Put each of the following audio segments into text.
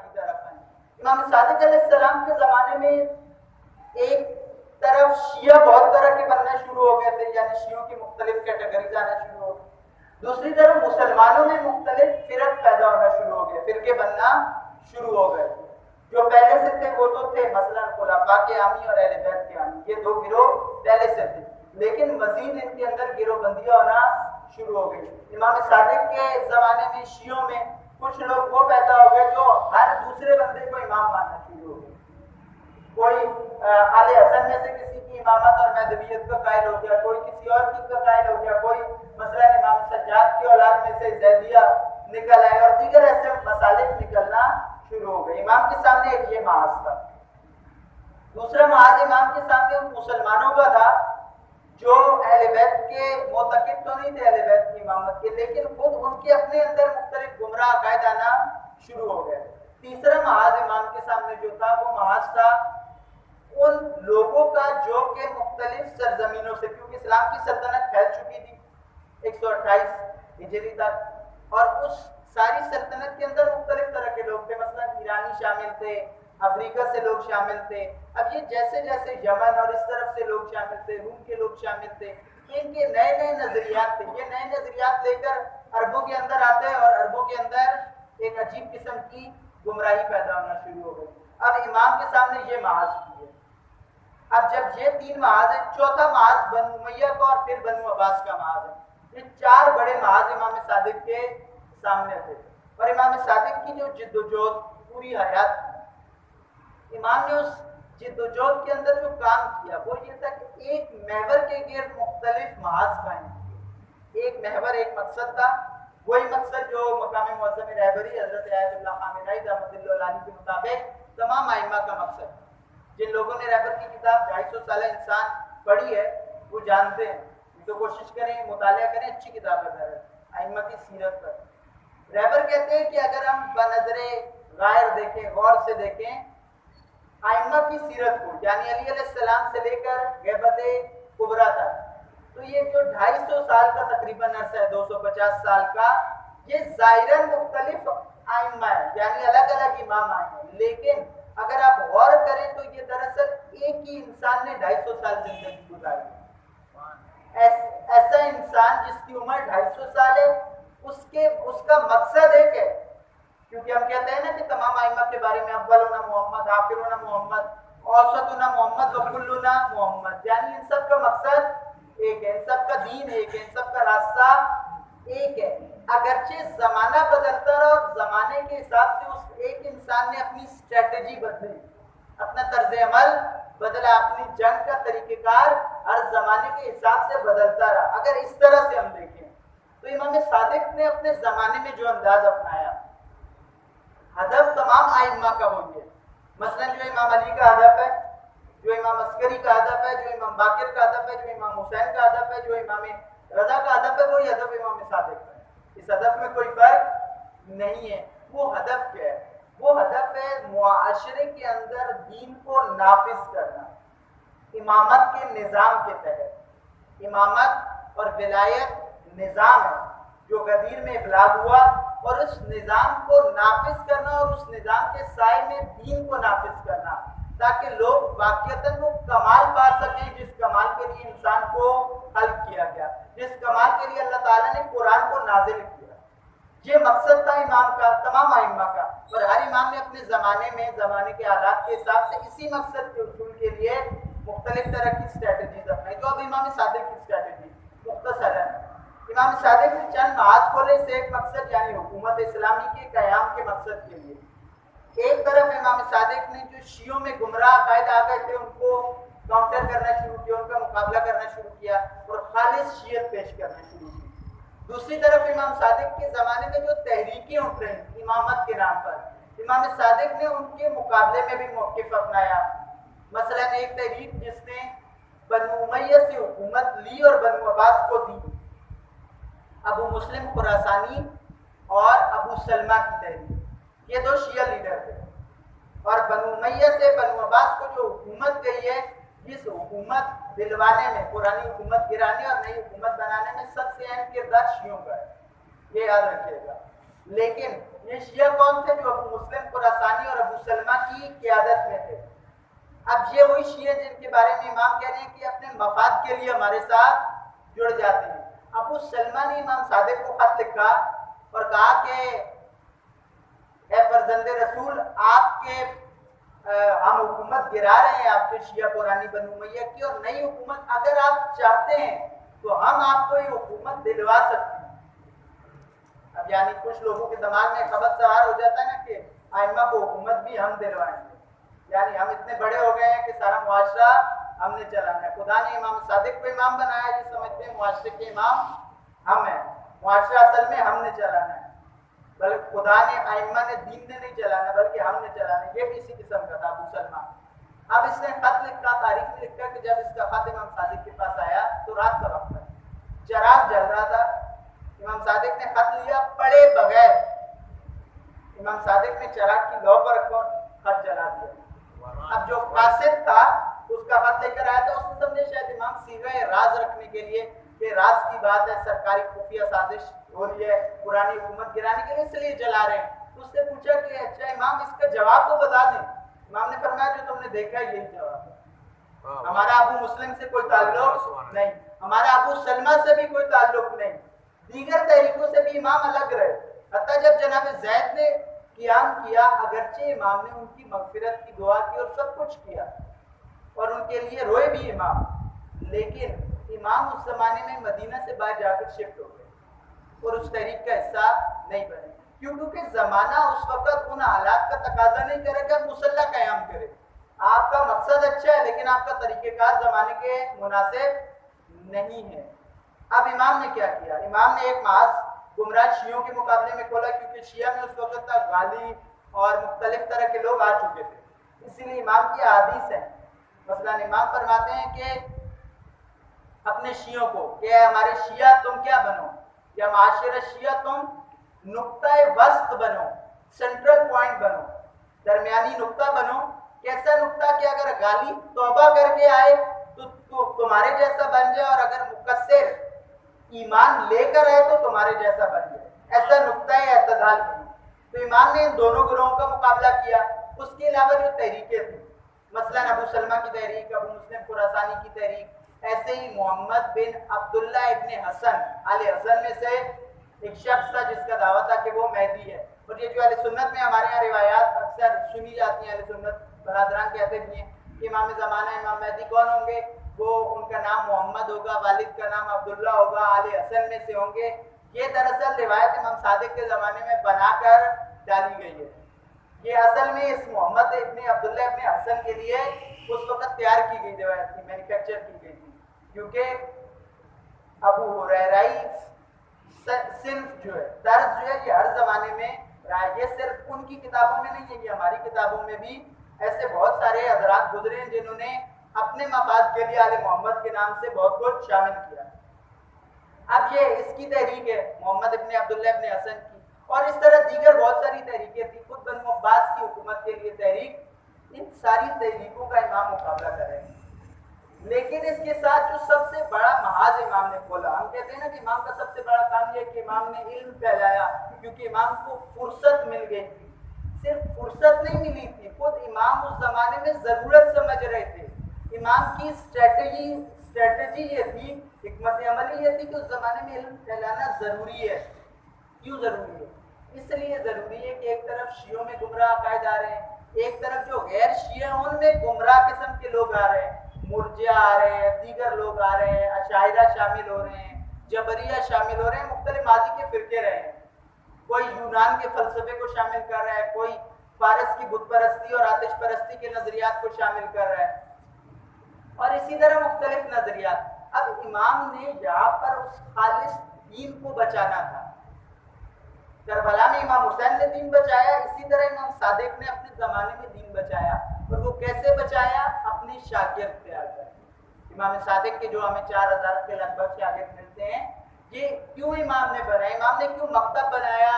کی طرف ہیں۔ امام صادق علیہ السلام کے زمانے میں ایک طرف شیعہ بہت طرح کے بننا شروع ہو گئے تھے، یعنی شیعوں کی مختلف کیٹیگریز آنا شروع ہو گئی۔ دوسری طرف مسلمانوں میں مختلف فرق پیدا ہونا شروع ہو گئے، فرقے بننا شروع ہو گئے۔ جو پہلے سے تھے وہ تو تھے مثلا خلفاء کے حامی اور اہل بیت کے حامی، یہ دو گروہ پہلے سے تھے، لیکن مزید ان کے اندر گروہ بندیاں ہونا شروع ہو گئی۔ امام صادق کے زمانے میں شیعوں میں کچھ لوگ وہ پیدا ہو گئے جو ہر دوسرے بندے کو امام ماننا شروع ہو گئے۔ کوئی آل حسن میں سے کسی کی امامت اور مہدویت کا قائل ہو گیا، کوئی کسی اور کی کا قائل ہو گیا، کوئی مثلا امام سجاد کی اولاد میں سے زیدیہ نکل آئے اور دیگر ایسے مسالک نکلنا شروع ہو گئے۔ امام کے سامنے ایک یہ محاذ تھا۔ دوسرا محاذ امام کے سامنے ان مسلمانوں کا تھا جو اہل بیت کے معتقد تو نہیں تھے اہل بیت کی امامت کے، لیکن خود ان کے اپنے اندر مختلف گمراہ عقائد آنا شروع ہو گئے۔ تیسرا محاذ امام کے سامنے جو تھا وہ محاذ تھا ان لوگوں کا جو کہ مختلف سرزمینوں سے، کیونکہ اسلام کی سلطنت پھیل چکی تھی 128 ہجری تک، اور اس ساری سلطنت کے اندر مختلف طرح کے لوگ تھے، مثلا ایرانی شامل تھے، افریقہ سے لوگ شامل تھے، اب یہ جیسے جیسے یمن اور اس طرف سے لوگ شامل تھے، روم کے لوگ شامل تھے، ان کے نئے نئے نظریات تھے، یہ نئے نظریات لے کر عربوں کے اندر آتے اور عربوں کے اندر ایک عجیب قسم کی گمراہی پیدا ہونا شروع ہو گئی۔ اب امام کے سامنے یہ محاذ کی ہے۔ اب جب یہ تین محاذ ہیں، چوتھا محاذ بنو امیہ کا اور پھر بنو عباس کا محاذ ہے۔ یہ چار بڑے محاذ امام صادق کے سامنے تھے، اور امام صادق کی جو جد و جہد پوری حیات تھی، امام نے اس جد و جہد کے اندر جو کام کیا وہ یہ تھا کہ ایک محور کے گرد مختلف محاذ قائم کیے۔ ایک محور، ایک مقصد تھا، وہی مقصد جو مقام معظم رہبری حضرت آیت اللہ خامنہئی رحمۃ اللہ علیہ کے مطابق تمام ائمہ کا مقصد ہے۔ جن لوگوں نے رہبر کی کتاب 250 سالہ انسان پڑھی ہے وہ جانتے ہیں، تو کوشش کریں، مطالعہ کریں، اچھی کتاب ہے رہبر ائمہ کی سیرت پر۔ رہبر کہتے ہیں کہ اگر ہم بنظر غائر دیکھیں، غور سے دیکھیں ائمہ کی سیرت کو، یعنی علی علیہ السلام سے لے کر غیبت کبریٰ تک، تو یہ جو 250 سال کا تقریباً عرصہ ہے، 250 سال کا، یہ ظاہراً مختلف ائمہ ہے، یعنی الگ الگ امام آئے ہیں، لیکن اگر آپ غور کریں تو یہ دراصل ایک ہی انسان نے 250 سال زندگی گزاری۔ ایسا انسان جس کی عمر 250 سال ہے، اس کا مقصد ایک ہے، کیونکہ ہم کہتے ہیں نا کہ تمام ائمہ کے بارے میں اولنا محمد، آخرنا محمد، اوسطنا محمد وکلنا محمد، یعنی ان سب کا مقصد ایک ہے، ان سب کا دین ایک ہے، ان سب کا راستہ ایک ہے۔ اگرچہ زمانہ بدلتا رہا اور زمانے کے حساب سے اس ایک انسان نے اپنی اسٹریٹجی بدلی، اپنا طرز عمل بدلا، اپنی جنگ کا طریقہ کار ہر زمانے کے حساب سے بدلتا رہا۔ اگر اس طرح سے ہم دیکھیں تو امام صادق نے اپنے زمانے میں جو انداز اپنایا، ہدف تمام ائمہ کا وہی ہے۔ مثلا جو امام علی کا ہدف ہے، جو امام عسکری کا ہدف ہے، جو امام باقر کا ہدف ہے، جو امام حسین کا ہدف ہے، جو امام رضا کا ہدف ہے، وہی ہدف امام صادق کا ہے۔ اس ہدف میں کوئی فرق نہیں ہے۔ وہ ہدف کیا ہے؟ وہ ہدف ہے معاشرے کے اندر دین کو نافذ کرنا، امامت کے نظام کے تحت۔ امامت اور ولایت نظام ہے جو غدیر میں ابلاغ ہوا، اور اس نظام کو نافذ کرنا اور اس نظام کے سائے میں دین کو نافذ کرنا، تاکہ لوگ واقعتاً وہ کمال پا سکیں جس کمال کے لیے انسان کو خلق کیا گیا، جس کمال کے لیے اللہ تعالیٰ نے قرآن کو نازل کیا۔ یہ مقصد تھا امام کا، تمام ائمہ کا، اور ہر امام نے اپنے زمانے میں زمانے کے حالات کے حساب سے اسی مقصد کے حصول کے لیے مختلف طرح کی اسٹریٹجیز اپنائی۔ تو اب امام صادق کی اسٹریٹجی مختصراً، امام صادق نے چند محاذ کھولے سے ایک مقصد، یعنی حکومت اسلامی کے قیام کے مقصد کے لیے۔ ایک طرف امام صادق نے جو شیعوں میں گمراہ عقائد آ گئے تھے ان کو کاؤنٹر کرنا شروع کیا، ان کا مقابلہ کرنا شروع کیا اور خالص شیعت پیش کرنا شروع کی۔ دوسری طرف امام صادق کے زمانے میں جو تحریکیں اٹھ رہی تھیں امامت کے نام پر، امام صادق نے ان کے مقابلے میں بھی موقف اپنایا۔ مثلا ایک تحریک جس نے بنو امیہ سے حکومت لی اور بنو عباس کو دی، ابو مسلم خراسانی اور ابو سلمہ کی تحریک، یہ دو شیعہ لیڈر تھے، اور بنو امیہ سے بنو عباس کو جو حکومت گئی ہے، جس حکومت دلوانے میں، پرانی حکومت گرانے اور نئی حکومت بنانے میں سب سے اہم کردار شیعوں کا ہے، یہ یاد رکھیے گا۔ لیکن یہ شیعہ کون تھے؟ جو ابو مسلم خراسانی اور ابو سلمہ کی قیادت میں تھے۔ اب یہ وہی شیعہ جن کے بارے میں امام کہہ رہے ہیں کہ اپنے مفاد کے لیے ہمارے ساتھ جڑ جاتے ہیں۔ ابو سلمہ نے امام صادق کو خط لکھا اور کہا کہ اے فرزند رسول، آپ کے ہم حکومت گرا رہے ہیں آپ کے شیعہ پرانی بنو امیہ کی، اور نئی حکومت اگر آپ چاہتے ہیں تو ہم آپ کو یہ حکومت دلوا سکتے ہیں۔ اب یعنی کچھ لوگوں کے دماغ میں خبر سوار ہو جاتا ہے نا کہ ائمہ کو حکومت بھی ہم دلوائیں گے، یعنی ہم اتنے بڑے ہو گئے ہیں کہ سارا معاشرہ ہم نے چلانا ہے۔ خدا نے امام صادق کو امام بنایا، یہ سمجھتے ہیں معاشرے کے امام ہم ہیں، معاشرہ اصل میں ہم نے چلانا ہے، بلکہ خدا نے ائمہ نے دین نے نہیں چلانا بلکہ ہم نے چلانا ہے۔ یہ بھی اسی قسم کا تھا ابو سلمہ۔ اب اس نے خط لکھا، تاریخ میں لکھا کہ جب اس کا خط امام صادق کے پاس آیا تو رات کا وقت تھا، چراغ جل رہا تھا۔ امام صادق نے خط لیا پڑھے بغیر، امام صادق نے چراغ کی لو پر رکھا، خط جلا دیا۔ اب جو قاصد تھا اس کا خط لے کر آیا تھا، اس نے سمجھے شاید امام صیغہ راز رکھنے کے لیے کہ راز کی بات ہے، سرکاری خفیہ سازش ہو رہی ہے پرانی حکومت گرانے کے لیے، اس لیے جلا رہے ہیں۔ اس نے پوچھا کہ اچھا امام اس کا جواب تو بتا دیں۔ امام نے فرمایا جو تم نے دیکھا یہی جواب ہے، ہمارا ابو مسلم سے کوئی تعلق نہیں، ہمارا ابو سلمہ سے بھی کوئی تعلق نہیں، دیگر تحریکوں سے بھی امام الگ رہے۔ حتیٰ جب جناب زید نے قیام کیا، اگرچہ امام نے ان کی مغفرت کی دعا کی اور سب کچھ کیا اور ان کے لیے روئے بھی امام، لیکن امام اس زمانے میں مدینہ سے باہر جا کر شفٹ ہو گئے اور اس تحریک کا حصہ نہیں بنے، کیونکہ زمانہ اس وقت ان حالات کا تقاضا نہیں کرے کہ آپ مسلح قیام کرے۔ آپ کا مقصد اچھا ہے لیکن آپ کا طریقہ کار زمانے کے مناسب نہیں ہے۔ اب امام نے کیا کیا؟ امام نے ایک محاذ گمراہ شیعوں کے مقابلے میں کھولا، کیونکہ شیعہ میں اس وقت تک غالی اور مختلف طرح کے لوگ آ چکے تھے، اسی لیے امام کی احادیث ہیں۔ مثلا امام فرماتے ہیں کہ اپنے شیعوں کو کہ ہمارے شیعہ تم کیا بنو، یا معاشر شیعہ تم نقطہ وسط بنو، سینٹرل پوائنٹ بنو، درمیانی نقطہ بنو۔ کیسا نقطہ کہ اگر غالی توبہ کر کے آئے تو تمہارے جیسا بن جائے، اور اگر مقصر ایمان لے کر آئے تو تمہارے جیسا بن جائے، ایسا نقطہ اعتدال بنو۔ تو امام نے ان دونوں گروہوں کا مقابلہ کیا۔ اس کے علاوہ جو تحریکیں تھیں، مثلا ابو سلمہ کی تحریک، ابو مسلم خراسانی کی تحریک، ایسے ہی محمد بن عبداللہ ابن حسن، آل حسن میں سے ایک شخص تھا جس کا دعویٰ تھا کہ وہ مہدی ہے، اور یہ جو اہل سنت میں ہمارے یہاں روایات اکثر سنی جاتی ہیں، اہل سنت برادران کہتے بھی ہیں کہ امام زمانہ امام مہدی کون ہوں گے، وہ ان کا نام محمد ہوگا، والد کا نام عبداللہ ہوگا، آل حسن میں سے ہوں گے۔ یہ دراصل روایت امام صادق کے زمانے میں بنا کر ڈالی گئی ہے۔ یہ اصل میں اس محمد ابن عبداللہ ابن حسن کے لیے اس وقت تیار کی گئی روایت تھی، مینوفیکچر کی گئی تھی، کیونکہ ابو ہریرہ صنف جو ہے، طرز جو ہے، یہ ہر زمانے میں رہا ہے۔ یہ صرف ان کی کتابوں میں نہیں ہے، یہ ہماری کتابوں میں بھی ایسے بہت سارے حضرات گزرے ہیں جنہوں نے اپنے مفاد کے لیے آل محمد کے نام سے بہت کچھ شامل کیا۔ اب یہ اس کی تحریک ہے محمد ابن عبداللہ ابن حسن کی، اور اس طرح دیگر بہت ساری تحریکیں تھیں، خود بنو عباس کی حکومت کے لیے تحریک۔ ان ساری تحریکوں کا امام مقابلہ کر رہے ہیں، لیکن اس کے ساتھ جو سب سے بڑا محاذ امام نے کھولا، ہم کہتے ہیں نا کہ امام کا سب سے بڑا کام یہ ہے کہ امام نے علم پھیلایا، کیونکہ امام کو فرصت مل گئی تھی۔ صرف فرصت نہیں ملی تھی، خود امام اس زمانے میں ضرورت سمجھ رہے تھے۔ امام کی اسٹریٹجی یہ تھی، حکمت عملی یہ تھی کہ اس زمانے میں علم پھیلانا ضروری ہے۔ کیوں ضروری ہے؟ اس لیے ضروری ہے کہ ایک طرف شیعوں میں گمراہ عقائد آ رہے ہیں، ایک طرف جو غیر شیعہ ان میں گمراہ قسم کے لوگ آ رہے ہیں، مرجئہ آ رہے ہیں، دیگر لوگ آ رہے ہیں، اشاعرہ شامل ہو رہے ہیں، جبریہ شامل ہو رہے ہیں، مختلف ماضی کے فرقے رہے ہیں۔ کوئی یونان کے فلسفے کو شامل کر رہا ہے، کوئی فارس کی بت پرستی اور آتش پرستی کے نظریات کو شامل کر رہا ہے، اور اسی طرح مختلف نظریات۔ اب امام نے یہاں پر اس خالص دین کو بچانا تھا۔ کربلا میں امام حسین نے دین بچایا، اسی طرح امام صادق نے اپنے زمانے میں دین بچایا، اور وہ کیسے بچایا؟ اپنے شاگرد تیار کر کے۔ امام صادق کے جو ہمیں 4000 کے لگ بھگ شاگرد ملتے ہیں، یہ کیوں امام نے بنایا، امام نے کیوں مکتب بنایا،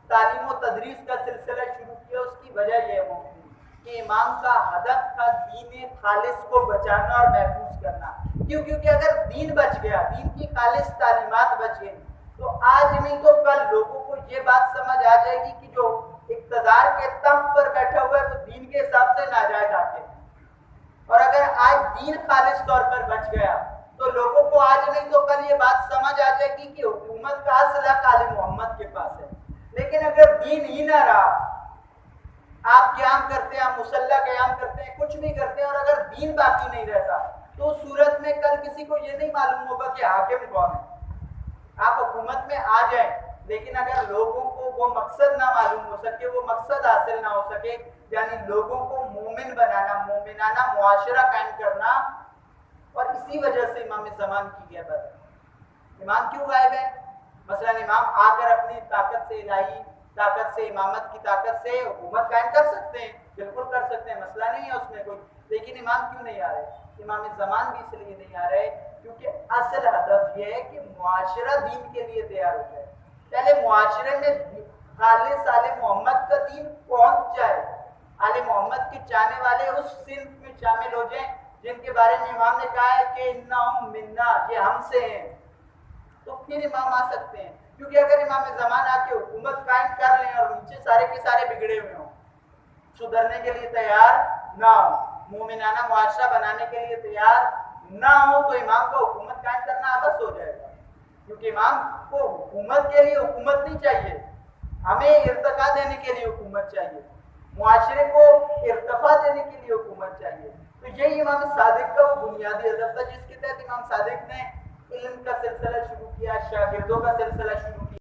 تعلیم و تدریس کا سلسلہ شروع کیا؟ اس کی وجہ یہ ہے کہ امام کا ہدف تھا دین خالص کو بچانا اور محفوظ کرنا۔ کیوں؟ کیونکہ اگر دین بچ گیا، دین کی خالص تعلیمات بچ گئی، تو آج نہیں تو کل لوگوں کو یہ بات سمجھ آ جائے گی کہ جو اقتدار کے تخت پر بیٹھا ہوا ہے وہ دین کے حساب سے ناجائز حاکم ہے، اور اگر آج دین خالص طور پر بچ گیا تو لوگوں کو آج نہیں تو کل یہ بات سمجھ آ جائے گی کہ حکومت کا اصل حق آل محمد کے پاس ہے۔ لیکن اگر دین ہی نہ رہا، آپ قیام کرتے ہیں، آپ مسلح قیام کرتے ہیں، کچھ بھی کرتے ہیں، اور اگر دین باقی نہیں رہتا تو اس صورت میں کل کسی کو یہ نہیں معلوم ہوگا کہ حاکم کون ہے۔ آپ حکومت میں آ جائیں لیکن اگر لوگوں کو وہ مقصد نہ معلوم ہو سکے، وہ مقصد حاصل نہ ہو سکے، یعنی لوگوں کو مومن بنانا، مومنانہ معاشرہ قائم کرنا، اور اسی وجہ سے امام زمان کی غیبت ہے۔ امام کیوں غائب ہے؟ مثلا امام آ کر اپنی طاقت سے، الہی طاقت سے، امامت کی طاقت سے حکومت قائم کر سکتے ہیں، بالکل کر سکتے ہیں، مسئلہ نہیں ہے اس میں کوئی، لیکن امام کیوں نہیں آ رہے؟ امام زمان بھی اس لیے نہیں آ رہے کیونکہ اصل ہدف یہ ہے کہ معاشرہ دین کے لیے تیار ہو جائے، پہلے معاشرے میں خالص آل محمد کا دین پہنچ جائے، آل محمد کے چاہنے والے اس صنف میں شامل ہو جائیں جن کے بارے میں امام نے کہا ہے کہ انہم منا، یہ ہم سے ہیں، تو پھر امام آ سکتے ہیں۔ کیونکہ اگر امام زمان آ کے حکومت قائم کر لیں اور نیچے سارے کے سارے بگڑے ہوئے ہوں، سدھرنے کے لیے تیار نہ ہو، مومنانہ معاشرہ بنانے کے لیے تیار نہ ہو، تو امام کو حکومت قائم کرنا عبث ہو جائے گا، کیونکہ امام کو حکومت کے لیے حکومت نہیں چاہیے، ہمیں ارتقا دینے کے لیے حکومت چاہیے، معاشرے کو ارتفاع دینے کے لیے حکومت چاہیے۔ تو یہی امام صادق کا وہ بنیادی ہدف تھا جس کے تحت امام صادق نے علم کا سلسلہ شروع کیا، شاگردوں کا سلسلہ شروع کیا۔